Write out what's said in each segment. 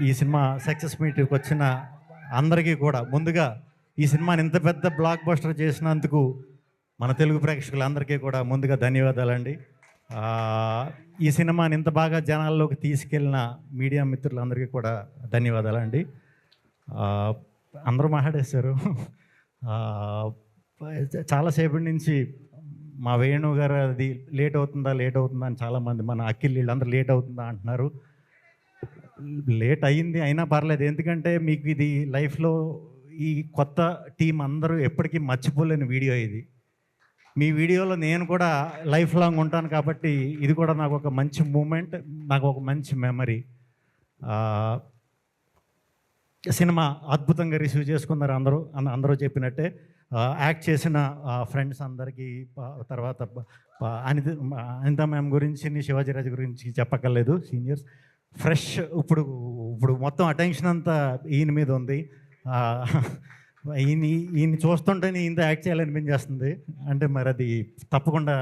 ఈ cinema success మీట్కి వచ్చిన అందరికీ కూడా ముందుగా ఈ సినిమాని ఇంత పెద్ద బ్లాక్ బస్టర్ చేసినందుకు మన తెలుగు ప్రేక్షకులందరికీ కూడా ముందుగా ధన్యవాదాలండి. ఆ, ఈ సినిమాని ఇంత బాగా జనాల్లోకి తీసుకెళ్ళిన మీడియా మిత్రులందరికీ కూడా ధన్యవాదాలండి. ఆ, అందరూ మాట్లాడేశారు. ఆ, చాలాసేపటి నుంచి మా వేణు గారు అది లేట్ అవుతుందా అని చాలామంది మన అఖిల్ వీళ్ళందరూ లేట్ అవుతుందా అంటున్నారు. లేట్ అయ్యింది అయినా పర్లేదు, ఎందుకంటే మీకు ఇది లైఫ్లో ఈ కొత్త టీం అందరూ ఎప్పటికీ మర్చిపోలేని వీడియో ఇది. మీ వీడియోలో నేను కూడా లైఫ్ లాంగ్ ఉంటాను కాబట్టి ఇది కూడా నాకు ఒక మంచి మూమెంట్, నాకు ఒక మంచి మెమరీ. సినిమా అద్భుతంగా రిసీవ్ చేసుకున్నారు అందరూ చెప్పినట్టే. యాక్ట్ చేసిన ఫ్రెండ్స్ అందరికీ, తర్వాత అనిత మ్యామ్ గురించి, శివాజీరాజు గురించి చెప్పక్కర్లేదు, సీనియర్స్. ఫ్రెష్ ఇప్పుడు మొత్తం అటెన్షన్ అంతా ఈయన మీద ఉంది. ఈయన చూస్తుంటేనే ఇంత యాక్ట్ చేయాలనిపించేస్తుంది. అంటే మరి అది తప్పకుండా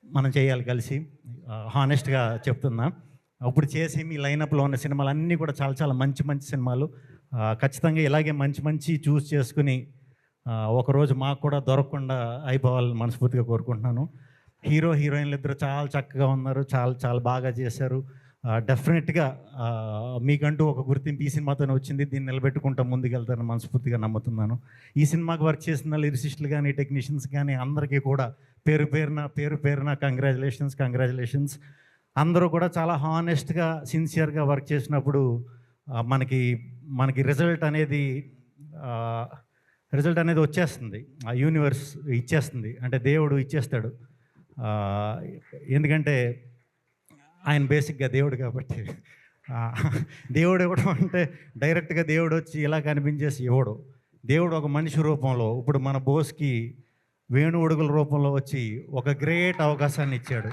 మనం చేయాలి కలిసి, హానెస్ట్గా చెప్తున్నా. ఇప్పుడు చేసి మీ లైనప్లో ఉన్న సినిమాలు అన్నీ కూడా చాలా చాలా మంచి మంచి సినిమాలు. ఖచ్చితంగా ఇలాగే మంచి చూస్ చేసుకుని ఒకరోజు మాకు కూడా దొరకకుండా అయిపోవాలని మనస్ఫూర్తిగా కోరుకుంటున్నాను. హీరోయిన్లు ఇద్దరు చాలా చక్కగా ఉన్నారు, చాలా చాలా బాగా చేశారు. డెఫినెట్గా మీకంటూ ఒక గుర్తింపు ఈ సినిమాతోనే వచ్చింది. దీన్ని నిలబెట్టుకుంటూ ముందుకెళ్తారని మనస్ఫూర్తిగా నమ్ముతున్నాను. ఈ సినిమాకి వర్క్ చేసిన లిరిసిస్టులు కానీ, టెక్నీషియన్స్ కానీ అందరికీ కూడా పేరు పేరున కంగ్రాచులేషన్స్. అందరూ కూడా చాలా హానెస్ట్గా, సిన్సియర్గా వర్క్ చేసినప్పుడు మనకి రిజల్ట్ అనేది వచ్చేస్తుంది. ఆ యూనివర్స్ ఇచ్చేస్తుంది, అంటే దేవుడు ఇచ్చేస్తాడు. ఎందుకంటే ఆయన బేసిక్గా దేవుడు కాబట్టి. దేవుడు ఇవ్వడం అంటే డైరెక్ట్గా దేవుడు వచ్చి ఇలా కనిపించేసి ఇవ్వడు. దేవుడు ఒక మనిషి రూపంలో, ఇప్పుడు మన బోస్కి వేణు ఉడుగుల రూపంలో వచ్చి ఒక గ్రేట్ అవకాశాన్ని ఇచ్చాడు.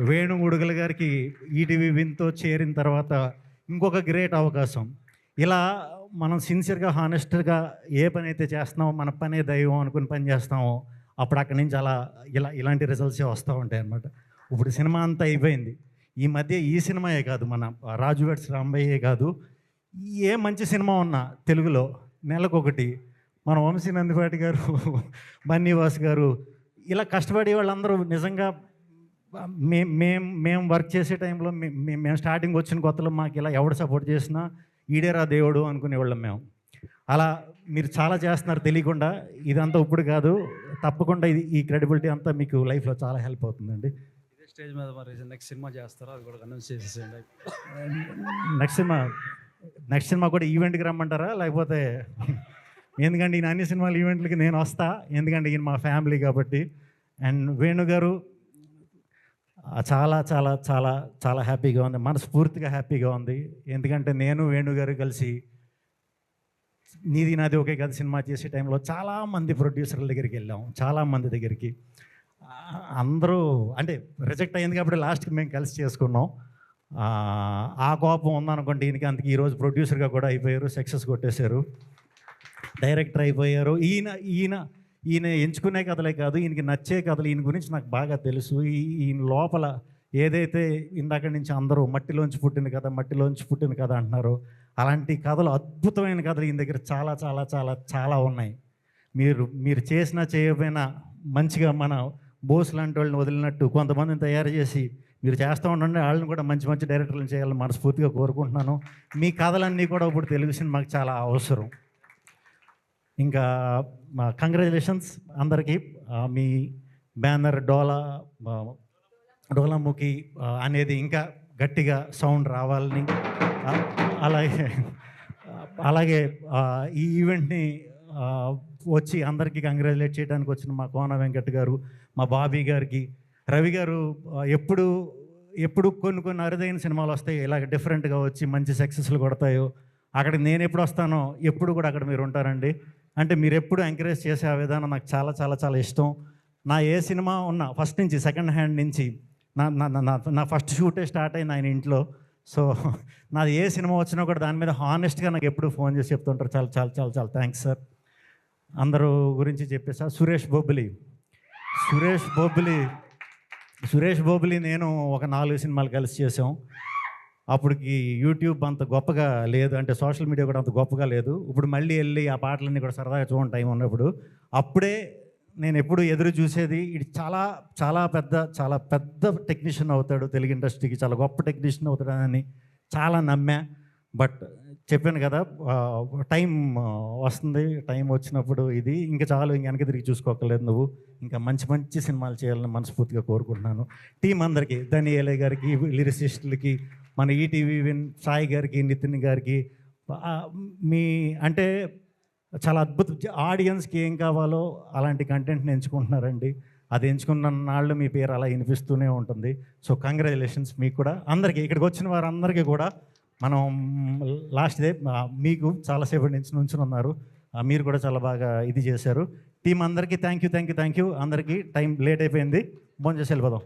వేణు ఉడుగుల గారికి ఈటీవీ విన్తో చేరిన తర్వాత ఇంకొక గ్రేట్ అవకాశం. ఇలా మనం సిన్సియర్గా, హానెస్ట్గా ఏ పని అయితే చేస్తున్నామో, మన పనే దైవం అనుకుని పని చేస్తామో, అప్పుడు అక్కడి నుంచి ఇలాంటి రిజల్ట్సే వస్తూ ఉంటాయి అన్నమాట. ఇప్పుడు సినిమా అంతా అయిపోయింది. ఈ మధ్య ఈ సినిమాయే కాదు, మన రాజు వెడ్స్ రాంబయ్యే కాదు, ఏ మంచి సినిమా ఉన్నా తెలుగులో నెలకొకటి మన వంశీ నందిపాటి గారు, బన్నీవాస్ గారు, ఇలా కష్టపడే వాళ్ళందరూ నిజంగా మేము వర్క్ చేసే టైంలో మేము స్టార్టింగ్ వచ్చిన కొత్తలో మాకు ఇలా ఎవడు సపోర్ట్ చేసినా ఈడేరా దేవుడు అనుకునేవాళ్ళం మేము. అలా మీరు చాలా చేస్తున్నారు తెలియకుండా. ఇదంతా ఇప్పుడు కాదు, తప్పకుండా ఈ క్రెడిబిలిటీ అంతా మీకు లైఫ్లో చాలా హెల్ప్ అవుతుందండి. ఇదే స్టేజ్ మీద మరి నెక్స్ట్ సినిమా చేస్తారో అది కూడా అనౌన్స్ చేసేసేయండి. నెక్స్ట్ సినిమా కూడా ఈవెంట్కి రమ్మంటారా లేకపోతే? ఎందుకంటే ఈయన అన్ని సినిమాలు ఈవెంట్లకి నేను వస్తా, ఎందుకంటే ఈయన మా ఫ్యామిలీ కాబట్టి. అండ్ వేణు గారు చాలా చాలా చాలా చాలా హ్యాపీగా ఉంది, మనస్ఫూర్తిగా హ్యాపీగా ఉంది. ఎందుకంటే నేను వేణు గారు కలిసి నీది నాది ఒకే కథ సినిమా చేసే టైంలో చాలామంది ప్రొడ్యూసర్ల దగ్గరికి వెళ్ళాం, చాలామంది దగ్గరికి. అందరూ అంటే రిజెక్ట్ అయింది కాబట్టి లాస్ట్కి మేము కలిసి చేసుకున్నాం. ఆ కోపం ఉందనుకోండి ఈయనకి. అందుకే ఈరోజు ప్రొడ్యూసర్గా కూడా అయిపోయారు, సక్సెస్ కొట్టేశారు, డైరెక్టర్ అయిపోయారు. ఈయన ఎంచుకునే కథలే కాదు, ఈయనకి నచ్చే కథలు, ఈయన గురించి నాకు బాగా తెలుసు. ఈయన లోపల ఏదైతే ఇందాక నుంచి అందరూ మట్టిలోంచి పుట్టిన కథ అంటున్నారు, అలాంటి కథలు, అద్భుతమైన కథలు ఈయన దగ్గర చాలా చాలా చాలా చాలా ఉన్నాయి. మీరు చేసినా చేయకపోయినా మంచిగా మన బోస్ లాంటి వాళ్ళని వదిలినట్టు కొంతమందిని తయారు చేసి మీరు చేస్తూ ఉండండి. వాళ్ళని కూడా మంచి డైరెక్టర్లను చేయాలని మనస్ఫూర్తిగా కోరుకుంటున్నాను. మీ కథలన్నీ కూడా ఇప్పుడు తెలుగు సినిమాకి చాలా అవసరం. ఇంకా కంగ్రాచులేషన్స్ అందరికీ. మీ బ్యానర్ డోలాముఖి అనేది ఇంకా గట్టిగా సౌండ్ రావాలని, అలాగే ఈ ఈవెంట్ని వచ్చి అందరికీ కంగ్రాచులేట్ చేయడానికి వచ్చిన మా కోన వెంకట్ గారు, మా బాబీ గారికి, రవి గారు ఎప్పుడు కొన్ని అరుదైన సినిమాలు వస్తాయి ఇలాగ డిఫరెంట్గా వచ్చి మంచి సక్సెస్లు కొడతాయో, అక్కడికి నేను ఎప్పుడు వస్తానో ఎప్పుడు కూడా అక్కడ మీరు ఉంటారండి. అంటే మీరు ఎప్పుడు ఎంకరేజ్ చేసే ఆ విధానం నాకు చాలా చాలా చాలా ఇష్టం. నా ఏ సినిమా ఉన్నా ఫస్ట్ నుంచి, సెకండ్ హ్యాండ్ నుంచి, నా ఫస్ట్ షూటే స్టార్ట్ అయింది ఆయన ఇంట్లో. సో నాది ఏ సినిమా వచ్చినా కూడా దాని మీద హానెస్ట్గా నాకు ఎప్పుడు ఫోన్ చేసి చెప్తుంటారు. చాలా చాలా చాలా చాలా థ్యాంక్స్ సార్. అందరూ గురించి చెప్పేసా. సురేష్ బొబ్బిలి నేను ఒక 4 సినిమాలు కలిసి చేసాం. అప్పటికి యూట్యూబ్ అంత గొప్పగా లేదు, అంటే సోషల్ మీడియా కూడా అంత గొప్పగా లేదు. ఇప్పుడు మళ్ళీ వెళ్ళి ఆ పాటలన్నీ కూడా సరదాగా చూడండి టైం ఉన్నప్పుడు. అప్పుడే నేను ఎప్పుడు ఎదురు చూసేది, ఇది చాలా చాలా పెద్ద టెక్నీషియన్ అవుతాడు, తెలుగు ఇండస్ట్రీకి చాలా గొప్ప టెక్నీషియన్ అవుతాడని చాలా నమ్మా. బట్ చెప్పాను కదా, టైం వస్తుంది. టైం వచ్చినప్పుడు ఇది ఇంకా చాలు, ఇంక వెనక తిరిగి చూసుకోకర్లేదు నువ్వు. ఇంకా మంచి మంచి సినిమాలు చేయాలని మనస్ఫూర్తిగా కోరుకుంటున్నాను. టీం అందరికీ, ధనియేలే గారికి, లిరిసిస్టులకి, మన ఈటీవీ విన్ సాయి గారికి, నితిన్ గారికి, మీ అంటే చాలా అద్భుతం. ఆడియన్స్కి ఏం కావాలో అలాంటి కంటెంట్ని ఎంచుకుంటున్నారండి. అది ఎంచుకున్న నాళ్ళు మీ పేరు అలా వినిపిస్తూనే ఉంటుంది. సో కంగ్రాచులేషన్స్ మీకు కూడా, అందరికీ ఇక్కడికి వచ్చిన వారందరికీ కూడా. మనం లాస్ట్ డే మీకు చాలాసేపటి నుంచి నుంచుని ఉన్నారు, మీరు కూడా చాలా బాగా ఇది చేశారు. టీం అందరికీ థ్యాంక్ యూ. అందరికీ టైం లేట్ అయిపోయింది, భోంచేసి వెళ్ళిపోదాం.